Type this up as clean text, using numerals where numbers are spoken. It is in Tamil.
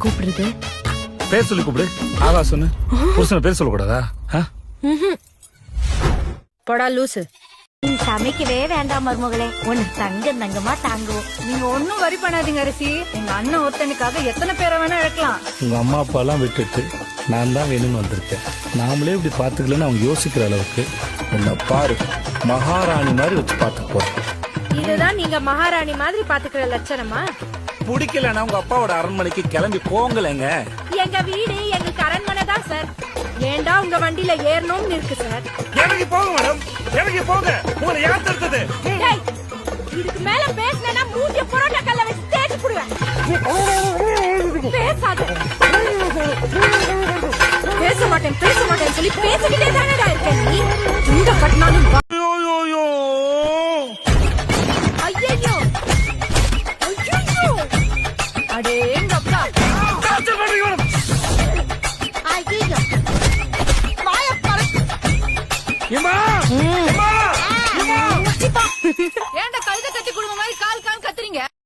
கூப்பிடுறது? பேர் சொல்லி கூப்பிடு. ஆவா சொன்னு புருஷனை பேர் சொல்லக்கூடாதா? போடா லூசு. நீ சமைக்கவே வேண்டாம் மருமகளே, ஒன்னு தங்கமா தாங்குவோம். நீங்க ஒன்னும் வரி பண்ணாதீங்க அரிசி. எங்க அண்ணன் ஒருத்தனுக்காக எத்தனை பேரை வேணா இழக்கலாம். உங்க அம்மா அப்பா எல்லாம் விட்டுட்டு நான் தான் வேணும்னு வந்திருக்கேன். நாமளே இப்படி பாத்துக்கலன்னு அவங்க யோசிக்கிற அளவுக்கு உன்னை பாரு மகாராணி மாதிரி வச்சு பாத்துக்க போறேன். இதுதான் நீங்க மகாராணி மாதிரி பாத்துக்கிற லட்சணமா? பிடிக்கலன்னா உங்க அப்பாவோட அரண்மனைக்கு கிளம்பி போங்கலங்க. எங்க வீடு எங்களுக்கு அரண்மனை தான் சார். ஏண்டா உங்க வண்டியில ஏறணும்னு இருக்கு சார். இறங்கி போங்க மேடம், இறங்கி போங்க. உங்களை யார் தடுத்தது? இதுக்கு மேல பேசினா மூஞ்சிய புரோட்டா கல்ல வச்சு தேய்ச்சி புடுவேன். பேசாத. பேச மாட்டேன் சொல்லி பேசிக்கிட்டே தானடா இருக்க நீ. இந்த பட்னாலும் ஐயோ அடே